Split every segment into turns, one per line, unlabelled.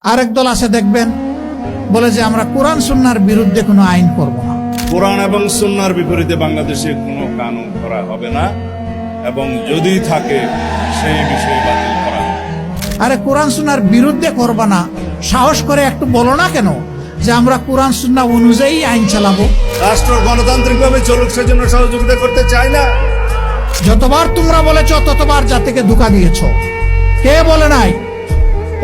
আরেক দল আছে দেখবেন বলে যে আমরা কোরআন সুন্নাহর বিরুদ্ধে কোনো আইন করব না।
কোরআন এবং সুন্নাহর বিপরীতে বাংলাদেশে কোনো কানুন করা হবে না এবং যদি থাকে সেই বিষয়ে বাতিল করা হবে।
আরে কোরআন সুন্নাহর বিরুদ্ধে করবা না, সাহস করে একটু বলো না কেন যে আমরা কোরআন সুন্নাহ অনুযায়ী আইন চালাবো।
রাষ্ট্র গণতান্ত্রিকভাবে চলুক সেজন্য সহযোগিতা করতে চায় না।
যতবার তোমরা বলেছ ততবার জাতিকে ধোঁকা দিয়েছ। কে বলে নাই?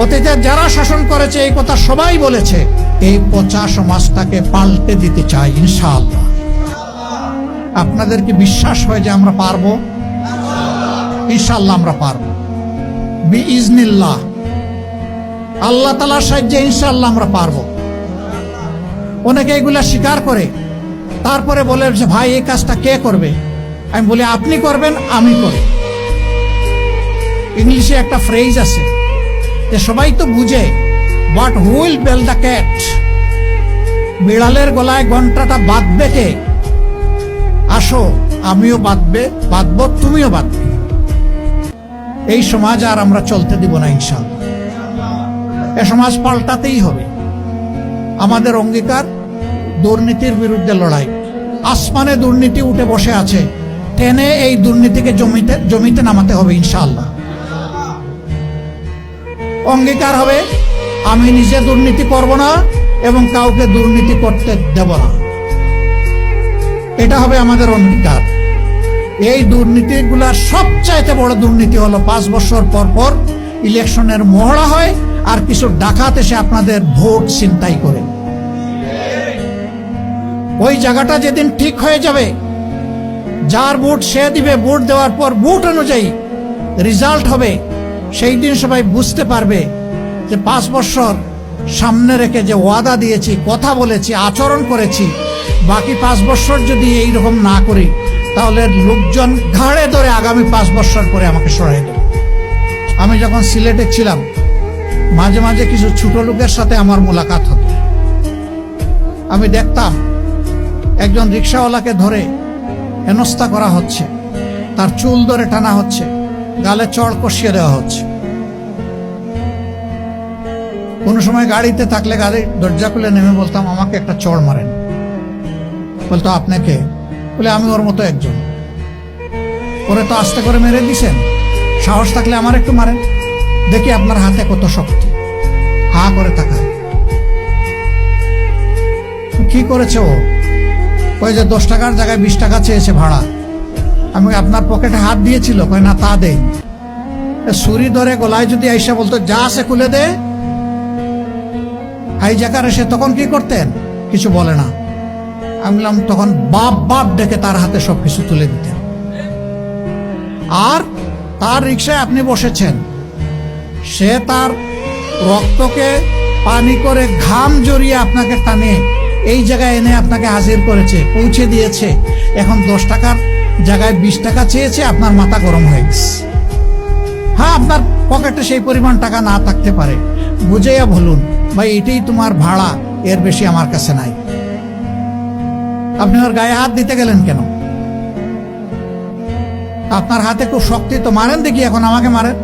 অতীতে যারা শাসন করেছে এই কথা সবাই বলেছে। এই পচা সমাজটাকে পাল্টে দিতে চাই ইনশাআল্লাহ। আপনাদের কি বিশ্বাস হয় যে আমরা পারবো? ইনশাআল্লাহ আমরা পারবো বিইজনিল্লাহ। আল্লাহ তাআলার সাহায্যে ইনশাআল্লাহ আমরা পারবো। অনেকে এগুলা স্বীকার করে তারপরে বলে যে ভাই এই কাজটা কে করবে? আমি বলি আপনি করবেন, আমি করি। ইংলিশে একটা ফ্রেজ আছে যে সবাই তো বুঝে, but who will bell the cat? বিড়ালের গলায় ঘন্টাটা বাঁধবে কে? আসো আমিও বাঁধবো, তুমিও বাঁধবে। এই সমাজ আর আমরা চলতে দিব না ইনশাআল্লাহ। এ সমাজ পাল্টাতেই হবে। আমাদের অঙ্গীকার দুর্নীতির বিরুদ্ধে লড়াই। আসমানে দুর্নীতি উঠে বসে আছে, টেনে এই দুর্নীতিকে জমিতে নামাতে হবে ইনশাআল্লাহ। অঙ্গীকার হবে আমি নিজে দুর্নীতি করব না এবং কাউকে দুর্নীতি করতে দেব না। এটা হবে আমাদের অঙ্গীকার। এই দুর্নীতিগুলার সবচাইতে বড় দুর্নীতি হলো 5 বছর পর পর ইলেকশনের মহড়া হয় আর কিছু ডাকাত এসে আপনাদের ভোট ছিনতাই করে। ওই জায়গাটা যেদিন ঠিক হয়ে যাবে, যার ভোট সে দিবে, ভোট দেওয়ার পর ভোট অনুযায়ী রেজাল্ট হবে, সেই দিন সবাই বুঝতে পারবে যে 5 বছর সামনে রেখে যে ওয়াদা দিয়েছি, কথা বলেছি, আচরণ করেছি, বাকি 5 বছর যদি এইরকম না করি তাহলে লোকজন ঘাড়ে ধরে আগামী 5 বছর পরে আমাকে সরাই দেবে। আমি যখন সিলেটে ছিলাম মাঝে মাঝে কিছু ছোট লোকের সাথে আমার মোলাকাত হতো। আমি দেখতাম একজন রিক্সাওয়ালাকে ধরে হেনস্থা করা হচ্ছে, তার চুল ধরে টানা হচ্ছে, গালে চড় কষিয়ে দেওয়া হচ্ছে। কোনো সময় গাড়িতে থাকলে গাড়ির দরজা খুলে নেমে বলতাম আমাকে একটা চড় মারেন। বলতো আপনাকে? বলে আমি ওর মতো একজন। ওরে তো আস্তে করে মেরে দিছেন, সাহস থাকলে আমার একটু মারেন, দেখি আপনার হাতে কত শক্তি। হা করে তাকায়। কি করেছে ও? ওই যে 10 টাকার জায়গায় 20 টাকা চেয়েছে ভাড়া। আমি আপনার পকেটে হাত দিয়েছিল? কয় না, তা দেই। ছুরি ধরে গলায় যদি আইসা বলতো যা আছে খুলে দে, হাইজাকার এসে তখন কি করতেন? কিছু বলে না। আমি বললাম তখন বাপ বাপ ডেকে তার হাতে সবকিছু তুলে দিতেন। আর তার রিক্সায় আপনি বসেছেন, সে তার রক্তকে পানি করে ঘাম জড়িয়ে আপনাকে টানে এই জায়গায় এনে আপনাকে হাজির করেছে, পৌঁছে দিয়েছে। এখন 10 টাকার জায়গায় 20 টাকা চেয়েছে, আপনার মাথা গরম হয়ে গেছে। হ্যাঁ, আপনার পকেটে সেই পরিমাণ টাকা না থাকতে পারে, বুঝাইয়া বলুন ভাই এটাই তোমার ভাড়া, এর বেশি আমার কাছে নাই। আপনি ওর গায়ে হাত দিতে গেলেন কেন? আপনার হাতে খুব শক্তি, তো মারেন দেখি, এখন আমাকে মারেন।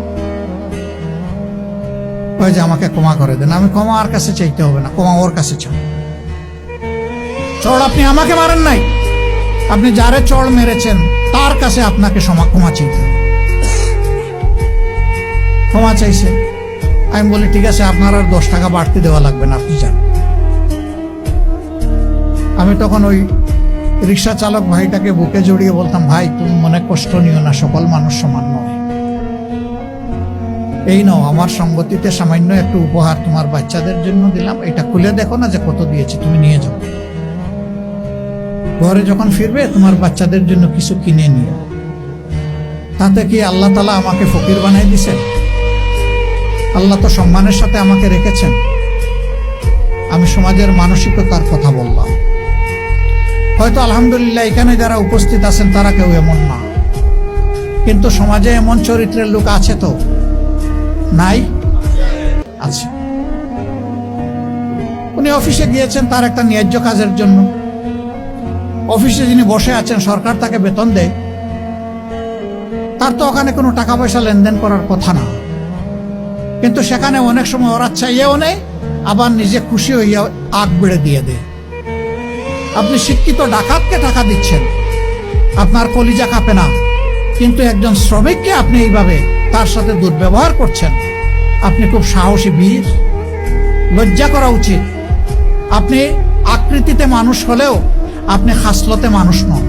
ওই যে আমাকে ক্ষমা করে দেন। আমি ক্ষমা আর কাছে চাইতে হবে না, ক্ষমা ওর কাছে চাও। চড় আপনি আমাকে মারেন নাই, আপনি যারে চড় মেরেছেন তার কাছে আপনাকে ক্ষমা চাইতে হবে। ক্ষমা চাইছে। আমি বলি ঠিক আছে, আপনার আর 10 টাকা বাড়তি দেওয়া লাগবে না, আপনি যান। আমি তখন ওই রিক্সা চালক ভাইটাকে বুকে জড়িয়ে বলতাম ভাই তুমি মনে কষ্ট নিও না, সকল মানুষ সমান নয়। এই নাও আমার সঙ্গতিতে সামান্য একটু উপহার তোমার বাচ্চাদের জন্য দিলাম, এটা খুলে দেখো না যে কত দিয়েছি, তুমি নিয়ে যাও। ঘরে যখন ফিরবে তোমার বাচ্চাদের জন্য কিছু কিনে নিও। তাতে কি আল্লাহ তাআলা আমাকে ফকির বানাই দিছেন? আল্লাহ তো সম্মানের সাথে আমাকে রেখেছেন। আমি সমাজের মানসিকতার কথা বললাম। হয়তো আলহামদুলিল্লাহ এখানে যারা উপস্থিত আছেন তারা কেউ এমন না, কিন্তু সমাজে এমন চরিত্রের লোক আছে তো নাই? আছে। উনি অফিসে গিয়েছেন তার একটা ন্যায্য কাজের জন্য। অফিসে যিনি বসে আছেন সরকার তাকে বেতন দেয়, তার তো ওখানে কোনো টাকা পয়সা লেনদেন করার কথা না। কিন্তু সেখানে অনেক সময় ওরা চাইয়েও নেই, আবার নিজে খুশি হইয়া আগ বেড়ে দিয়ে দেয়। আপনি শিক্ষিত ডাকাতকে টাকা দিচ্ছেন, আপনার কলিজা কাঁপে না, কিন্তু একজন শ্রমিককে আপনি এইভাবে তার সাথে দুর্ব্যবহার করছেন। আপনি খুব সাহসী বীর, লজ্জা করা উচিত। আপনি আকৃতিতে মানুষ হলেও আপনি খাসলতে মানুষ নন।